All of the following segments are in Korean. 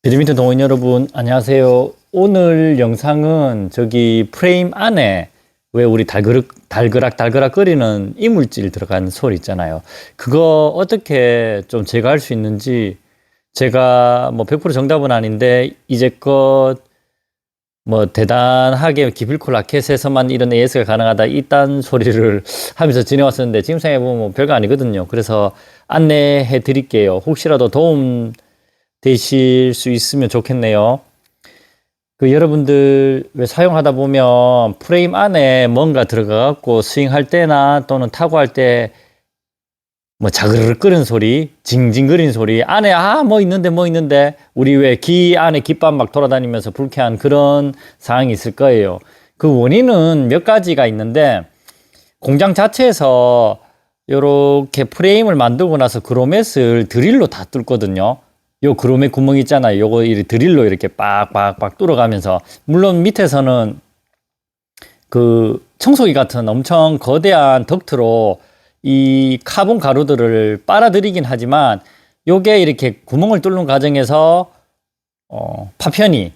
배드민턴 동호인 여러분, 안녕하세요. 오늘 영상은 저기 프레임 안에 왜 우리 달그락 거리는 이물질 들어간 소리 있잖아요. 그거 어떻게 좀 제거할 수 있는지, 제가 뭐 100% 정답은 아닌데 이제껏 뭐 대단하게 기필코 라켓에서만 이런 AS가 가능하다 이딴 소리를 하면서 지내왔었는데 지금 생각해보면 뭐 별거 아니거든요. 그래서 안내해 드릴게요. 혹시라도 도움 되실 수 있으면 좋겠네요. 여러분들 왜 사용하다 보면 프레임 안에 뭔가 들어가갖고 스윙할 때나 또는 타구 할 때 뭐 자그르륵 끓는 소리, 징징거리는 소리, 안에 뭐 있는데 우리 왜 기 안에 깃밥 막 돌아다니면서 불쾌한 그런 상황이 있을 거예요. 그 원인은 몇 가지가 있는데, 공장 자체에서 요렇게 프레임을 만들고 나서 그로멧을 드릴로 다 뚫거든요. 요 그로멧 구멍 있잖아요. 요거 드릴로 이렇게 빡빡빡 뚫어가면서, 물론 밑에서는 그 청소기 같은 엄청 거대한 덕트로 이 카본 가루들을 빨아들이긴 하지만, 요게 이렇게 구멍을 뚫는 과정에서 파편이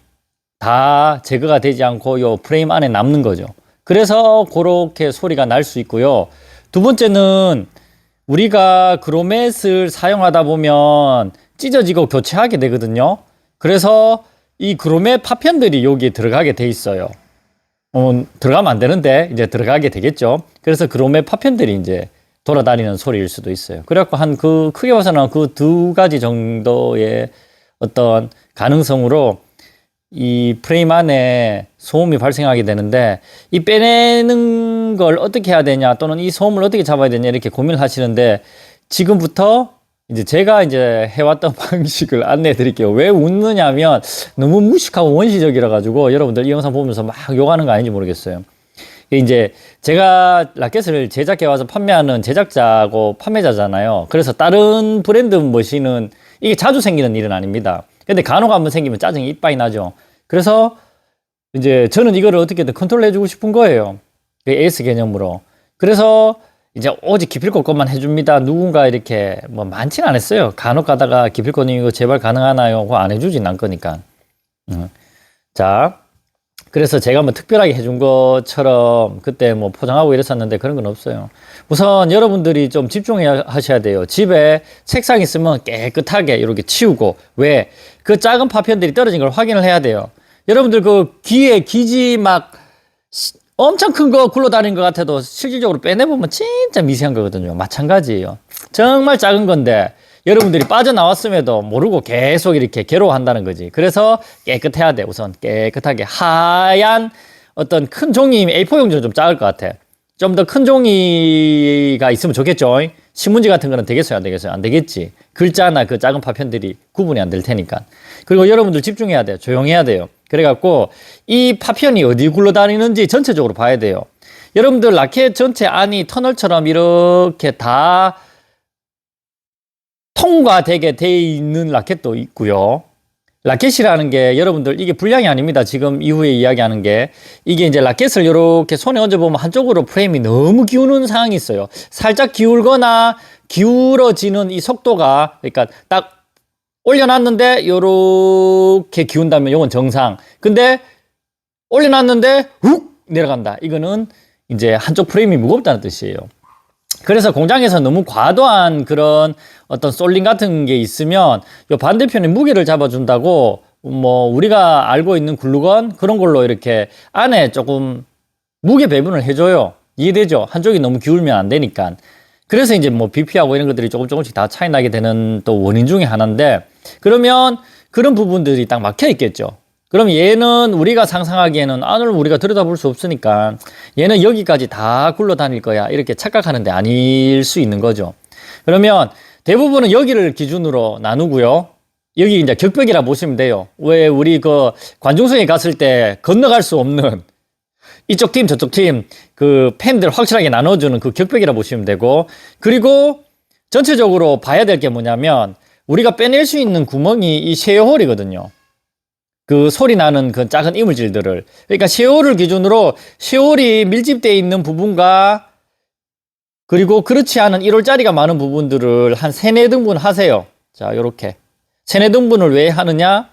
다 제거가 되지 않고 요 프레임 안에 남는 거죠. 그래서 그렇게 소리가 날 수 있고요. 두 번째는 우리가 그로멧을 사용하다 보면 찢어지고 교체하게 되거든요. 그래서 이 그로멧 파편들이 여기에 들어가게 돼 있어요. 들어가면 안 되는데 이제 들어가게 되겠죠. 그래서 그로멧 파편들이 이제 돌아다니는 소리일 수도 있어요. 그래갖고 크게 봐서는 그 두 가지 정도의 어떤 가능성으로 이 프레임 안에 소음이 발생하게 되는데, 이 빼내는 걸 어떻게 해야 되냐, 또는 이 소음을 어떻게 잡아야 되냐, 이렇게 고민을 하시는데, 지금부터 이제 제가 이제 해왔던 방식을 안내해 드릴게요. 왜 웃느냐면 너무 무식하고 원시적이라 가지고 여러분들 이 영상 보면서 막 욕하는 거 아닌지 모르겠어요. 이제 제가 라켓을 제작해 와서 판매하는 제작자고 판매자잖아요. 그래서 다른 브랜드 머신은 이게 자주 생기는 일은 아닙니다. 근데 간혹 한번 생기면 짜증이 이빠이 나죠. 그래서 이제 저는 이거를 어떻게든 컨트롤 해주고 싶은 거예요. AS 개념으로. 그래서 이제 오직 기필코 것만 해줍니다. 누군가 이렇게 뭐 많지는 않았어요. 간혹 가다가 기필코님 이거 제발 가능하나요? 그거 안 해주진 않거니까. 자, 그래서 제가 뭐 특별하게 해준 것처럼 그때 뭐 포장하고 이랬었는데 그런 건 없어요. 우선 여러분들이 좀 집중해 하셔야 돼요. 집에 책상 있으면 깨끗하게 이렇게 치우고, 왜? 그 작은 파편들이 떨어진 걸 확인을 해야 돼요. 여러분들 그 귀에 기지 막 엄청 큰 거 굴러다니는 것 같아도 실질적으로 빼내보면 진짜 미세한 거거든요. 마찬가지예요. 정말 작은 건데 여러분들이 빠져나왔음에도 모르고 계속 이렇게 괴로워한다는 거지. 그래서 깨끗해야 돼. 우선 깨끗하게 하얀 어떤 큰 종이, A4 용지는 좀 작을 것 같아. 좀 더 큰 종이가 있으면 좋겠죠. 신문지 같은 거는 되겠어요, 안 되겠어요? 안 되겠지. 글자나 그 작은 파편들이 구분이 안 될 테니까. 그리고 여러분들 집중해야 돼요. 조용해야 돼요. 그래갖고 이 파편이 어디 굴러다니는지 전체적으로 봐야 돼요. 여러분들 라켓 전체 안이 터널처럼 이렇게 다 통과되게 돼 있는 라켓도 있고요. 라켓이라는 게 여러분들 이게 불량이 아닙니다. 지금 이후에 이야기하는 게, 이게 이제 라켓을 이렇게 손에 얹어보면 한쪽으로 프레임이 너무 기우는 상황이 있어요. 살짝 기울거나 기울어지는 이 속도가, 그러니까 딱 올려놨는데 요렇게 기운다면 요건 정상. 근데 올려놨는데 훅 내려간다. 이거는 이제 한쪽 프레임이 무겁다는 뜻이에요. 그래서 공장에서 너무 과도한 그런 어떤 솔링 같은 게 있으면 요 반대편에 무게를 잡아준다고 뭐 우리가 알고 있는 글루건 그런 걸로 이렇게 안에 조금 무게 배분을 해줘요. 이해되죠? 한쪽이 너무 기울면 안 되니까. 그래서 이제 뭐 BP하고 이런 것들이 조금씩 다 차이 나게 되는 또 원인 중에 하나인데, 그러면 그런 부분들이 딱 막혀 있겠죠. 그럼 얘는 우리가 상상하기에는 안을 우리가 들여다볼 수 없으니까 얘는 여기까지 다 굴러다닐 거야, 이렇게 착각하는데 아닐 수 있는 거죠. 그러면 대부분은 여기를 기준으로 나누고요. 여기 이제 격벽이라 보시면 돼요. 왜 우리 그 관중석에 갔을 때 건너갈 수 없는 이쪽 팀 저쪽 팀 그 팬들 확실하게 나눠주는 그 격벽이라 보시면 되고, 그리고 전체적으로 봐야 될 게 뭐냐면 우리가 빼낼 수 있는 구멍이 이 쉐어홀이거든요. 그 소리 나는 그 작은 이물질들을, 그러니까 쉐어홀을 기준으로 쉐어홀이 밀집되어 있는 부분과 그리고 그렇지 않은 1홀짜리가 많은 부분들을 한 3, 4등분 하세요. 자, 요렇게 3, 4등분을 왜 하느냐?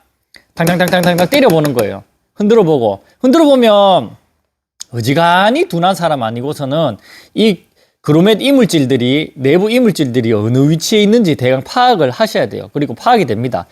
탕탕탕탕탕탕 때려보는 거예요. 흔들어보고. 흔들어보면 어지간히 둔한 사람 아니고서는 이 그로멧 이물질들이, 내부 이물질들이 어느 위치에 있는지 대강 파악을 하셔야 돼요. 그리고 파악이 됩니다.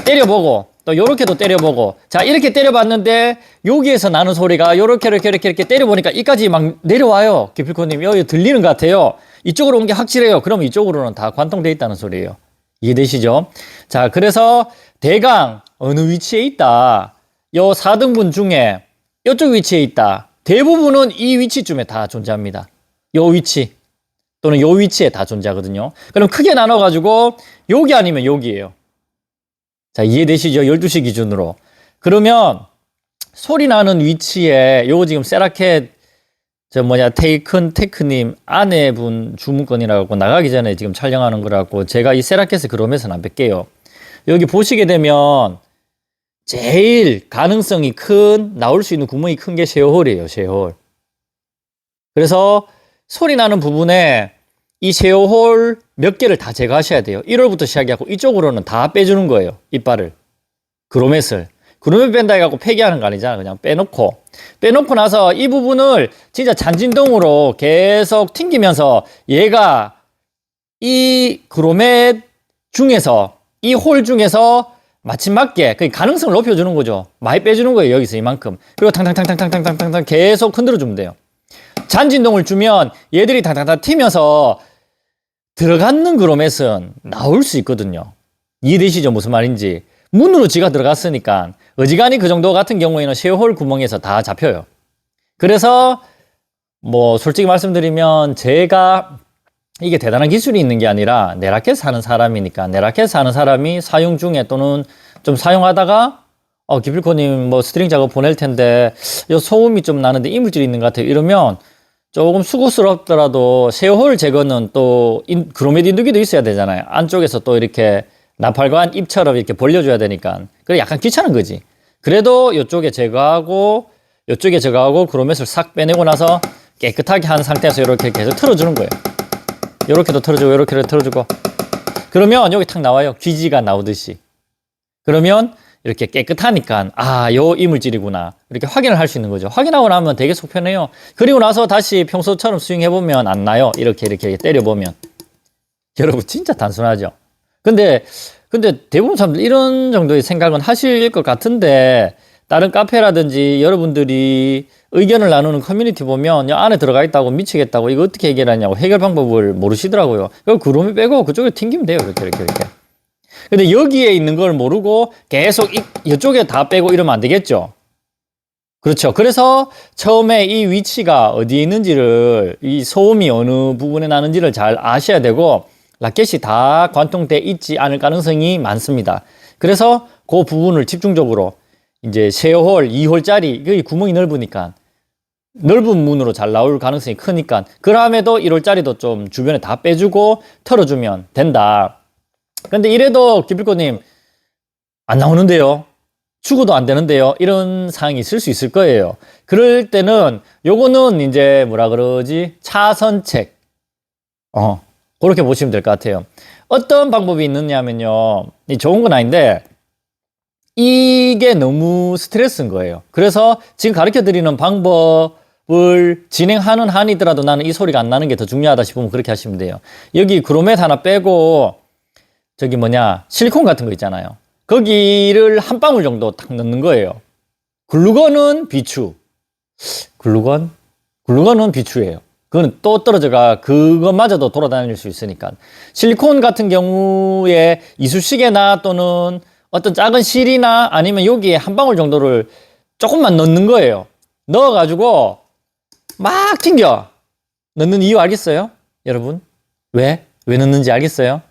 때려보고 또 요렇게도 때려보고, 자 이렇게 때려봤는데 여기에서 나는 소리가 요렇게 이렇게 때려보니까 이까지 막 내려와요. 기필코님 여기 들리는 것 같아요. 이쪽으로 온 게 확실해요. 그럼 이쪽으로는 다 관통돼 있다는 소리예요. 이해되시죠? 자, 그래서 대강 어느 위치에 있다, 요 4등분 중에 이쪽 위치에 있다, 대부분은 이 위치쯤에 다 존재합니다. 요 위치 또는 요 위치에 다 존재하거든요. 그럼 크게 나눠가지고 여기 아니면 여기예요. 자, 이해되시죠? 12시 기준으로. 그러면 소리 나는 위치에 요거 지금 세라켓 테크님 아내분 주문건이라고 나가기 전에 지금 촬영하는 거라고, 제가 이 세라켓을 그로멧은 안 뺄게요. 여기 보시게 되면 제일 가능성이 큰, 나올 수 있는 구멍이 큰 게 쉐어홀이에요. 쉐어홀. 그래서 소리 나는 부분에 이 쉐어홀 몇 개를 다 제거하셔야 돼요. 1홀부터 시작해갖고 이쪽으로는 다 빼주는 거예요. 이빨을. 그로멧을. 그로멧 뺀다 해갖고 폐기하는 거 아니잖아. 그냥 빼놓고 나서 이 부분을 진짜 잔진동으로 계속 튕기면서 얘가 이 그로멧 중에서, 이 홀 중에서 마침 맞게 그 가능성을 높여주는 거죠. 많이 빼주는 거예요. 여기서 이만큼. 그리고 탕탕탕탕탕탕탕탕 계속 흔들어주면 돼요. 잔진동을 주면 얘들이 탕탕탕 튀면서 들어가는 그로멧은 나올 수 있거든요. 이해되시죠? 무슨 말인지. 문으로 지가 들어갔으니까 어지간히 그 정도 같은 경우에는 쉐어홀 구멍에서 다 잡혀요. 그래서 뭐 솔직히 말씀드리면 제가 이게 대단한 기술이 있는 게 아니라 네라켓 하는 사람이니까, 네라켓 하는 사람이 사용 중에 또는 좀 사용하다가 기필코님 뭐 스트링 작업 보낼 텐데 요 소음이 좀 나는데 이물질이 있는 것 같아요 이러면 조금 수고스럽더라도 쉐어홀 제거는 또 그로멧 인두기도 있어야 되잖아요. 안쪽에서 또 이렇게 나팔관 입처럼 이렇게 벌려줘야 되니까. 그래 약간 귀찮은 거지. 그래도 이쪽에 제거하고 이쪽에 제거하고 그로멧을 싹 빼내고 나서 깨끗하게 한 상태에서 이렇게 계속 틀어주는 거예요. 이렇게도 틀어주고 이렇게도 틀어주고. 그러면 여기 탁 나와요. 귀지가 나오듯이. 그러면 이렇게 깨끗하니까 요 이물질이구나 이렇게 확인을 할 수 있는 거죠. 확인하고 나면 되게 속 편해요. 그리고 나서 다시 평소처럼 스윙해보면 안 나요. 이렇게 때려보면. 여러분 진짜 단순하죠. 근데 대부분 사람들 이런 정도의 생각은 하실 것 같은데, 다른 카페라든지 여러분들이 의견을 나누는 커뮤니티 보면 안에 들어가 있다고 미치겠다고 이거 어떻게 해결하냐고 해결 방법을 모르시더라고요. 그러면 빼고 그쪽에 튕기면 돼요. 이렇게. 근데 여기에 있는 걸 모르고 계속 이쪽에 다 빼고 이러면 안 되겠죠. 그렇죠. 그래서 처음에 이 위치가 어디에 있는지를, 이 소음이 어느 부분에 나는지를 잘 아셔야 되고, 라켓이 다 관통돼 있지 않을 가능성이 많습니다. 그래서 그 부분을 집중적으로 이제 쉐어홀 2홀짜리, 그 구멍이 넓으니까 넓은 문으로 잘 나올 가능성이 크니까 그럼에도 1홀짜리도 좀 주변에 다 빼주고 털어주면 된다. 근데 이래도 기필코님 안 나오는데요, 추구도 안 되는데요, 이런 상황이 있을 수 있을 거예요. 그럴 때는 요거는 이제 뭐라 그러지, 차선책 그렇게 보시면 될 것 같아요. 어떤 방법이 있느냐면요, 좋은 건 아닌데 이게 너무 스트레스인 거예요. 그래서 지금 가르쳐 드리는 방법을 진행하는 한이더라도 나는 이 소리가 안 나는 게 더 중요하다 싶으면 그렇게 하시면 돼요. 여기 그로멧 하나 빼고 실리콘 같은 거 있잖아요. 거기를 한 방울 정도 딱 넣는 거예요. 글루건은 비추. 글루건은 비추예요. 그건 또 떨어져가 그것마저도 돌아다닐 수 있으니까. 실리콘 같은 경우에 이쑤시개나 또는 어떤 작은 실이나 아니면 여기에 한 방울 정도를 조금만 넣는 거예요. 넣어가지고 막 튕겨. 넣는 이유 알겠어요? 여러분? 왜 넣는지 알겠어요?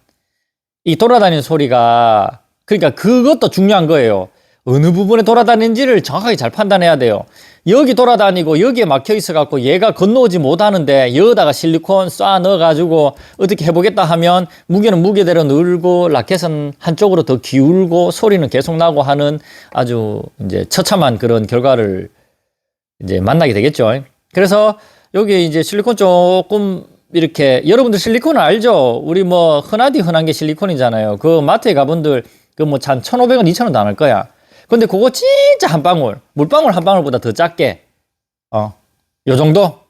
이 돌아다니는 소리가, 그러니까 그것도 중요한 거예요. 어느 부분에 돌아다니는지를 정확하게 잘 판단해야 돼요. 여기 돌아다니고 여기에 막혀 있어갖고 얘가 건너오지 못하는데 여기다가 실리콘 쏴 넣어가지고 어떻게 해보겠다 하면 무게는 무게대로 늘고 라켓은 한쪽으로 더 기울고 소리는 계속 나고 하는 아주 이제 처참한 그런 결과를 이제 만나게 되겠죠. 그래서 여기 이제 실리콘 조금 이렇게, 여러분들 실리콘 알죠? 우리 뭐 흔한 게 실리콘이잖아요. 그 마트에 가본들 그 뭐 한 1,500원, 2,000원도 안 할 거야. 근데 그거 진짜 한 방울, 물방울 한 방울보다 더 작게, 요 정도?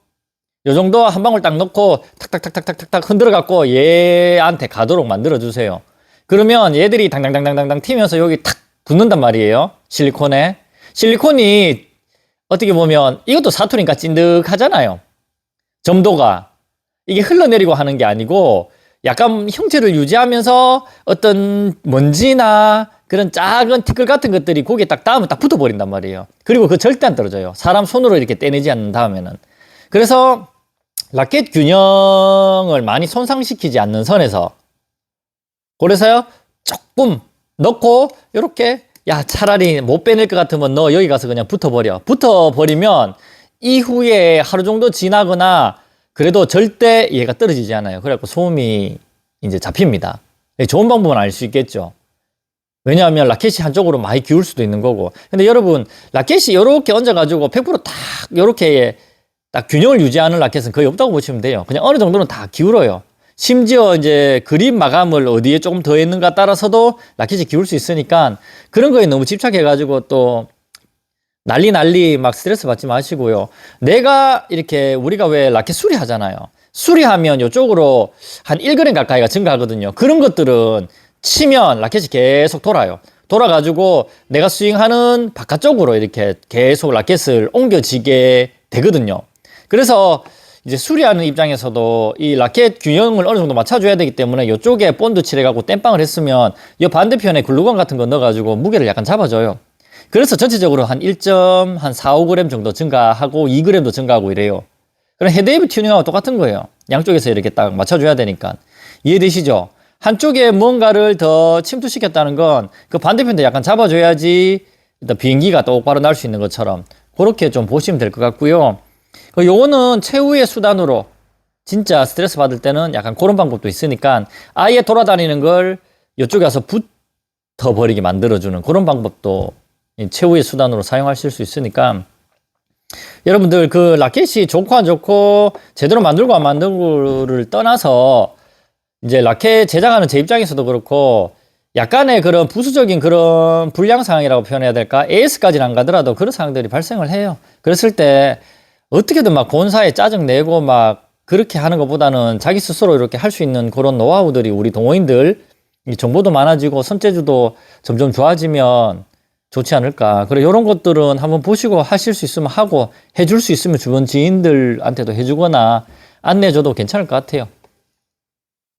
요 정도 한 방울 딱 넣고 탁탁탁탁탁탁 흔들어 갖고 얘한테 가도록 만들어 주세요. 그러면 얘들이 당당당당당 튀면서 여기 탁 붙는단 말이에요. 실리콘에. 실리콘이 어떻게 보면 이것도 사투리니까 찐득하잖아요. 점도가. 이게 흘러내리고 하는 게 아니고 약간 형체를 유지하면서 어떤 먼지나 그런 작은 티끌 같은 것들이 고기에 딱 닿으면 딱 붙어버린단 말이에요. 그리고 그거 절대 안 떨어져요. 사람 손으로 이렇게 떼내지 않는 다음에는. 그래서 라켓 균형을 많이 손상시키지 않는 선에서, 그래서요 조금 넣고 이렇게, 야 차라리 못 빼낼 것 같으면 너 여기 가서 그냥 붙어버리면 이후에 하루 정도 지나거나 그래도 절대 얘가 떨어지지 않아요. 그래갖고 소음이 이제 잡힙니다. 좋은 방법은 알 수 있겠죠. 왜냐하면 라켓이 한쪽으로 많이 기울 수도 있는 거고. 근데 여러분, 라켓이 이렇게 얹어가지고 100%딱 이렇게 딱 균형을 유지하는 라켓은 거의 없다고 보시면 돼요. 그냥 어느 정도는 다 기울어요. 심지어 이제 그립 마감을 어디에 조금 더 했는가 따라서도 라켓이 기울 수 있으니까 그런 거에 너무 집착해가지고 또 난리 막 스트레스 받지 마시고요. 내가 이렇게 우리가 왜 라켓 수리하잖아요. 수리하면 이쪽으로 한 1g 가까이가 증가하거든요. 그런 것들은 치면 라켓이 계속 돌아요. 돌아가지고 내가 스윙하는 바깥쪽으로 이렇게 계속 라켓을 옮겨지게 되거든요. 그래서 이제 수리하는 입장에서도 이 라켓 균형을 어느 정도 맞춰줘야 되기 때문에 이쪽에 본드 칠해갖고 땜빵을 했으면 이 반대편에 글루건 같은 거 넣어가지고 무게를 약간 잡아줘요. 그래서 전체적으로 한 1.4, 5g 정도 증가하고 2g도 증가하고 이래요. 그럼 헤드웨이브 튜닝하고 똑같은 거예요. 양쪽에서 이렇게 딱 맞춰줘야 되니까. 이해되시죠? 한쪽에 뭔가를 더 침투시켰다는 건 그 반대편도 약간 잡아줘야지 일단 비행기가 똑바로 날 수 있는 것처럼 그렇게 좀 보시면 될 것 같고요. 요거는 최후의 수단으로 진짜 스트레스 받을 때는 약간 그런 방법도 있으니까 아예 돌아다니는 걸 이쪽에 와서 붙어버리게 만들어주는 그런 방법도 최후의 수단으로 사용하실 수 있으니까 여러분들 그 라켓이 좋고 안 좋고 제대로 만들고 안 만들고를 떠나서 이제 라켓 제작하는 제 입장에서도 그렇고 약간의 그런 부수적인 그런 불량 상황이라고 표현해야 될까? AS까지는 안 가더라도 그런 상황들이 발생을 해요. 그랬을 때 어떻게든 막 본사에 짜증내고 막 그렇게 하는 것보다는 자기 스스로 이렇게 할 수 있는 그런 노하우들이 우리 동호인들 정보도 많아지고 손재주도 점점 좋아지면 좋지 않을까. 그래, 이런 것들은 한번 보시고 하실 수 있으면 하고 해줄 수 있으면 주변 지인들한테도 해주거나 안내해줘도 괜찮을 것 같아요.